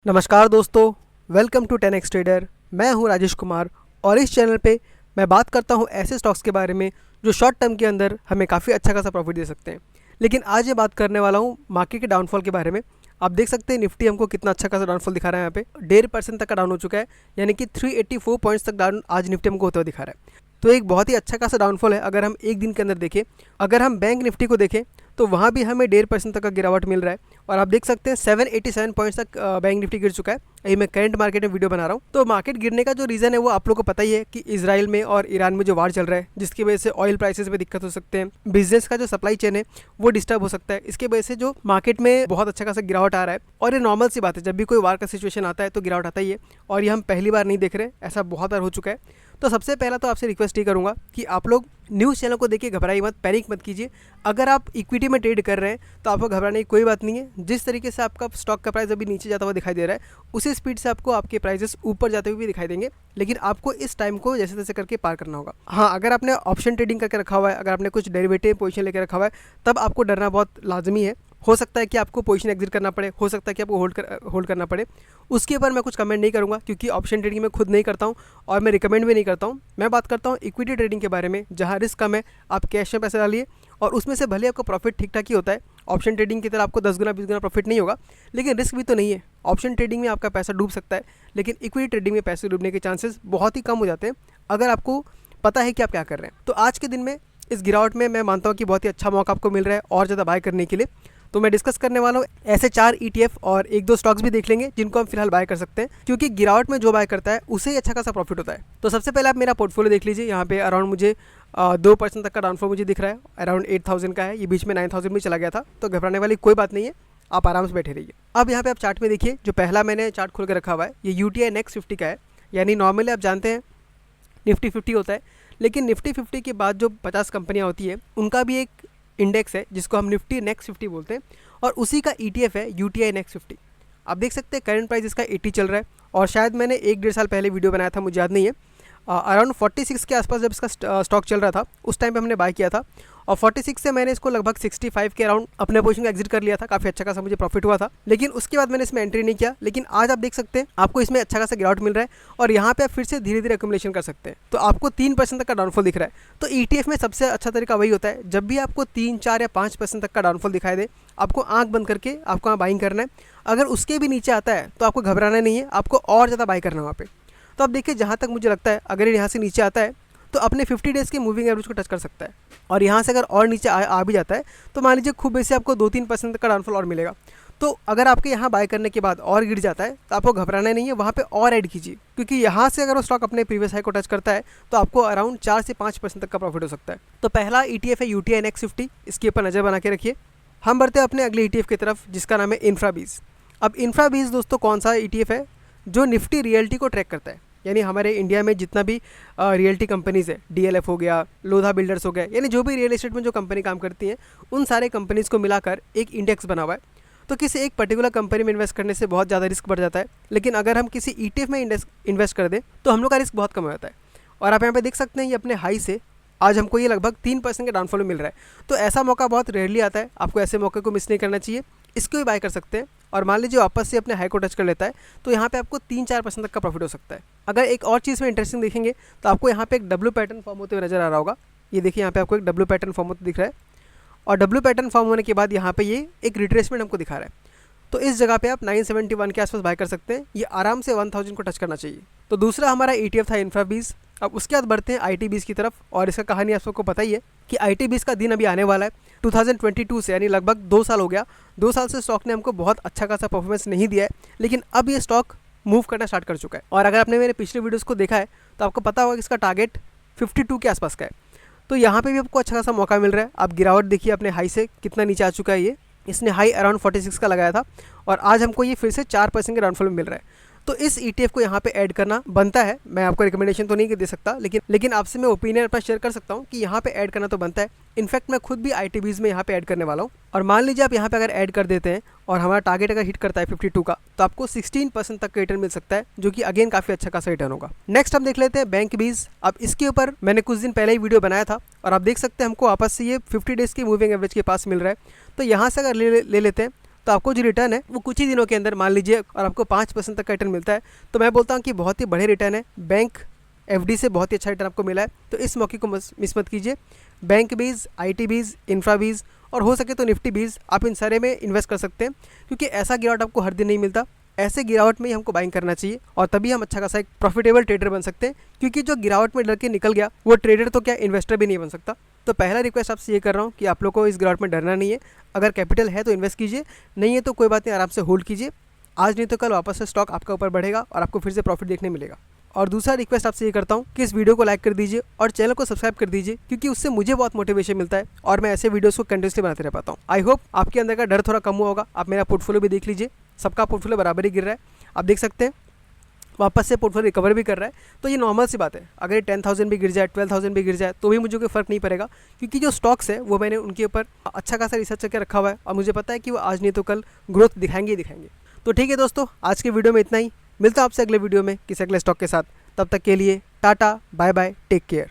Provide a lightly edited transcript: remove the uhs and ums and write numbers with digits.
नमस्कार दोस्तों, welcome to 10x trader. मैं हूं राजेश कुमार और इस चैनल पे मैं बात करता हूं ऐसे स्टॉक्स के बारे में जो शॉर्ट टर्म के अंदर हमें काफ़ी अच्छा खासा प्रॉफिट दे सकते हैं। लेकिन आज ये बात करने वाला हूं मार्केट के डाउनफॉल के बारे में। आप देख सकते हैं निफ्टी हमको कितना अच्छा खासा डाउनफॉल दिखा रहा है। यहाँ पे 1.5% तक का डाउन हो चुका है, यानी कि 384 पॉइंट्स तक डाउन आज निफ्टी हमको होते हुए दिखा रहा है। तो एक बहुत ही अच्छा खासा डाउनफॉल है। अगर हम एक दिन के अंदर देखें, अगर हम बैंक निफ्टी को देखें तो वहाँ भी हमें 1.5% तक का गिरावट मिल रहा है। और आप देख सकते हैं 787 पॉइंट्स तक बैंक निफ्टी गिर चुका है। यही मैं करंट मार्केट में वीडियो बना रहा हूँ। तो मार्केट गिरने का जो रीज़न है वो आप लोगों को पता ही है कि इजराइल में और ईरान में जो वार चल रहा है, जिसकी वजह से ऑयल प्राइसेस में दिक्कत हो सकते हैं, बिजनेस का जो सप्लाई चेन है वो डिस्टर्ब हो सकता है। इसके वजह से जो मार्केट में बहुत अच्छा खासा गिरावट आ रहा है। और ये नॉर्मल सी बात है, जब भी कोई वार का सिचुएशन आता है तो गिरावट आता ही है। और ये हम पहली बार नहीं देख रहे, ऐसा बहुत बार हो चुका है। तो सबसे पहला तो आपसे रिक्वेस्ट ये करूंगा कि आप लोग न्यूज़ चैनल को देखिए, घबराइए मत, पैनिक मत कीजिए। अगर आप इक्विटी में ट्रेड कर रहे हैं तो आपको घबराने की कोई बात नहीं है। जिस तरीके से आपका स्टॉक का प्राइस अभी नीचे जाता हुआ दिखाई दे रहा है, उसी स्पीड से आपको आपके प्राइसेस ऊपर जाते हुए भी दिखाई देंगे। लेकिन आपको इस टाइम को जैसे तैसे करके पार करना होगा। हाँ, अगर आपने ऑप्शन ट्रेडिंग करके रखा हुआ है, अगर आपने कुछ डेरिवेटिव पोजीशन लेकर रखा हुआ है, तब आपको डरना बहुत लाजमी है। हो सकता है कि आपको पोजीशन एग्जिट करना पड़े, हो सकता है कि आपको होल्ड करना पड़े। उसके ऊपर मैं कुछ कमेंट नहीं करूंगा, क्योंकि ऑप्शन ट्रेडिंग मैं खुद नहीं करता हूं और मैं रिकमेंड भी नहीं करता हूं। मैं बात करता हूं इक्विटी ट्रेडिंग के बारे में, जहां रिस्क कम है। आप कैश में पैसे डालिए और उसमें से भले आपको प्रॉफिट ठीक ठाक ही होता है। ऑप्शन ट्रेडिंग की तरह आपको 10 गुना 20 गुना प्रॉफिट नहीं होगा, लेकिन रिस्क भी तो नहीं है। ऑप्शन ट्रेडिंग में आपका पैसा डूब सकता है, लेकिन इक्विटी ट्रेडिंग में पैसे डूबने के चांसेस बहुत ही कम हो जाते हैं, अगर आपको पता है कि आप क्या कर रहे हैं। तो आज के दिन में इस गिरावट में मैं मानता हूँ कि बहुत ही अच्छा मौका आपको मिल रहा है और ज़्यादा बाय करने के लिए। तो मैं डिस्कस करने वाला हूँ ऐसे 4 ETF और 1-2 स्टॉक्स भी देख लेंगे जिनको हम फिलहाल बाय कर सकते हैं, क्योंकि गिरावट में जो बाय करता है उसे ही अच्छा खासा प्रॉफिट होता है। तो सबसे पहले आप मेरा पोर्टफोलियो देख लीजिए। यहाँ पे अराउंड मुझे 2% तक का डाउनफॉल मुझे दिख रहा है। अराउंड 8000 का है, ये बीच में 9000 में चला गया था। तो घबराने वाली कोई बात नहीं है, आप आराम से बैठे रहिए। अब यहाँ पे आप चार्ट में देखिए, जो पहला मैंने चार्ट खोल के रखा हुआ है ये UTI नेक्स्ट 50 का है। यानी नॉर्मली आप जानते हैं निफ्टी 50 होता है, लेकिन निफ्टी 50 के बाद जो 50 कंपनियाँ होती है उनका भी एक इंडेक्स है जिसको हम निफ्टी नेक्स्ट 50 बोलते हैं, और उसी का ETF है UTI नेक्स्ट 50। आप देख सकते हैं करंट प्राइस इसका 80 चल रहा है। और शायद मैंने 1-1.5 साल पहले वीडियो बनाया था, मुझे याद नहीं है। अराउंड 46 के आसपास जब इसका स्टॉक चल रहा था, उस टाइम पे हमने बाय किया था। और 46 से मैंने इसको लगभग 65 के अराउंड अपने पोजीशन का एग्जिट कर लिया था। काफ़ी अच्छा खासा मुझे प्रॉफिट हुआ था, लेकिन उसके बाद मैंने इसमें एंट्री नहीं किया। लेकिन आज आप देख सकते हैं आपको इसमें अच्छा खासा गिरावट मिल रहा है, और यहाँ पे आप फिर से धीरे धीरे एक्यूमुलेशन कर सकते हैं। तो आपको 3% तक का डाउनफॉल दिख रहा है। तो ETF में सबसे अच्छा तरीका वही होता है, जब भी आपको 3, 4 या 5% तक का डाउनफॉल दिखाई दे, आपको आंख बंद करके आपको वहाँ बाइंग करना है। अगर उसके भी नीचे आता है तो आपको घबराना नहीं है, आपको और ज़्यादा बाई करना है वहाँ पे। तो अब देखिए, जहाँ तक मुझे लगता है अगर यहाँ से नीचे आता है तो अपने 50 डेज़ के मूविंग एवरेज को टच कर सकता है। और यहाँ से अगर और नीचे आ भी जाता है तो मान लीजिए खूब बेसी आपको 2-3% का डाउनफॉल और मिलेगा। तो अगर आपके यहाँ बाय करने के बाद और गिर जाता है तो आपको घबराना नहीं है, वहाँ पे और ऐड कीजिए, क्योंकि यहाँ से अगर वो स्टॉक अपने प्रीवियस हाई को टच करता है तो आपको अराउंड 4 से 5% तक का प्रॉफिट हो सकता है। तो पहला ETF है UTI नेक्स्ट 50, इसके ऊपर नज़र बना के रखिए। हम बढ़ते हैं अपने अगले ETF की तरफ, जिसका नाम है InfraBees। अब InfraBees दोस्तों कौन सा ETF है? जो निफ्टी रियल्टी को ट्रैक करता है। यानी हमारे इंडिया में जितना भी रियल्टी कंपनीज़ है, DLF हो गया, लोधा बिल्डर्स हो गया, यानी जो भी रियल एस्टेट में जो कंपनी काम करती हैं, उन सारे कंपनीज़ को मिलाकर एक इंडेक्स बना हुआ है। तो किसी एक पर्टिकुलर कंपनी में इन्वेस्ट करने से बहुत ज़्यादा रिस्क बढ़ जाता है, लेकिन अगर हम किसी ETF में इन्वेस्ट कर दें तो हम लोग का रिस्क बहुत कम हो जाता है। और आप यहाँ पे देख सकते हैं ये अपने हाई से आज हमको ये लगभग 3% के डाउनफॉल में मिल रहा है। तो ऐसा मौका बहुत रेयरली आता है, आपको ऐसे मौके को मिस नहीं करना चाहिए। इसको भी बाय कर सकते हैं, और मान लीजिए वापस से अपने हाई को टच कर लेता है तो यहाँ पे आपको 3-4% तक का प्रॉफिट हो सकता है। अगर एक और चीज़ में इंटरेस्टिंग देखेंगे तो आपको यहाँ पे एक W पैटर्न फॉर्म होते हुए नजर आ रहा होगा। ये देखिए, यहाँ पे आपको एक W पैटर्न फॉर्म होते दिख रहा है, और W पैटर्न फॉर्म होने के बाद यहाँ पे ये एक रिट्रेसमेंट हमको दिखा रहा है। तो इस जगह पे आप 971 के आसपास बाय कर सकते हैं। ये आराम से 1000 को टच करना चाहिए। तो दूसरा हमारा ETF था InfraBees। अब उसके बाद बढ़ते हैं ITBees की तरफ, और इसका कहानी आप सबको पता ही है कि ITBees का दिन अभी आने वाला है 2022 से, यानी लगभग 2 साल हो गया। 2 साल से स्टॉक ने हमको बहुत अच्छा खासा परफॉर्मेंस नहीं दिया है, लेकिन अब ये स्टॉक मूव करना स्टार्ट कर चुका है। और अगर आपने मेरे पिछले वीडियोस को देखा है तो आपको पता होगा कि इसका टारगेट 52 के आसपास का है। तो यहाँ पे भी आपको अच्छा खासा मौका मिल रहा है। आप गिरावट देखिए अपने हाई से कितना नीचे आ चुका है। इसने हाई अराउंड 46 का लगाया था, और आज हमको ये फिर से 4% के डाउनफॉल में मिल रहा है। तो इस ETF को यहाँ पे ऐड करना बनता है। मैं आपको रिकमेंडेशन तो नहीं दे सकता, लेकिन आपसे मैं ओपिनियन अपना शेयर कर सकता हूँ कि यहाँ पे ऐड करना तो बनता है। इनफैक्ट मैं खुद भी ITBees में यहाँ पे ऐड करने वाला हूँ। और मान लीजिए आप यहाँ पे अगर ऐड कर देते हैं और हमारा टारगेट अगर हिट करता है 52 का, तो आपको 16% तक का रिटर्न मिल सकता है, जो कि अगेन काफ़ी अच्छा खासा रिटर्न होगा। नेक्स्ट हम देख लेते हैं BankBees। अब इसके ऊपर मैंने कुछ दिन पहले ही वीडियो बनाया था, और आप देख सकते हैं हमको वापस से ये 50 डेज़ की मूविंग एवरेज के पास मिल रहा है। तो यहाँ से अगर ले लेते हैं तो आपको जो रिटर्न है वो कुछ ही दिनों के अंदर मान लीजिए और आपको 5% तक का रिटर्न मिलता है। तो मैं बोलता हूँ कि बहुत ही बड़े रिटर्न है। बैंक एफडी से बहुत ही अच्छा रिटर्न आपको मिला है, तो इस मौके को मिस मत कीजिए। बैंक बीज, आईटी बीज, इंफ्रा बीज और हो सके तो निफ्टी बीज, आप इन सारे में इन्वेस्ट कर सकते हैं, क्योंकि ऐसा गिरावट आपको हर दिन नहीं मिलता। ऐसे गिरावट में ही हमको बाइंग करना चाहिए और तभी हम अच्छा खासा एक प्रॉफिटेबल ट्रेडर बन सकते हैं, क्योंकि जो गिरावट में डर के निकल गया वो ट्रेडर तो क्या इन्वेस्टर भी नहीं बन सकता। तो पहला रिक्वेस्ट आपसे ये कर रहा हूँ कि आप लोग को इस गिरावट में डरना नहीं है। अगर कैपिटल है तो इन्वेस्ट कीजिए, नहीं है तो कोई बात नहीं, आराम से होल्ड कीजिए। आज नहीं तो कल वापस से स्टॉक आपका ऊपर बढ़ेगा और आपको फिर से प्रॉफिट देखने मिलेगा। और दूसरा रिक्वेस्ट आपसे ये करता हूँ कि इस वीडियो को लाइक कर दीजिए और चैनल को सब्सक्राइब कर दीजिए, क्योंकि उससे मुझे बहुत मोटिवेशन मिलता है और मैं ऐसे वीडियोस को कंटिन्यूसली बनाते रह पाता हूँ। आई होप आपके अंदर का डर थोड़ा कम हुआ होगा। आप मेरा पोर्टफोलियो भी देख लीजिए, सबका पोर्टफोलियो बराबर ही गिर रहा है, आप देख सकते हैं। वापस से पोर्टफोलियो रिकवर भी कर रहा है, तो ये नॉर्मल सी बात है। अगर ये 10,000 भी गिर जाए, 12,000 भी गिर जाए, तो भी मुझे कोई फ़र्क नहीं पड़ेगा, क्योंकि जो स्टॉक्स है वो मैंने उनके ऊपर अच्छा खासा रिसर्च करके रखा हुआ है और मुझे पता है कि वो आज नहीं तो कल ग्रोथ दिखाएंगे ही दिखाएंगे। तो ठीक है दोस्तों, आज के वीडियो में इतना ही। मिलता हूं आपसे अगले वीडियो में किसी अगले स्टॉक के साथ। तब तक के लिए tata, bye bye, take care.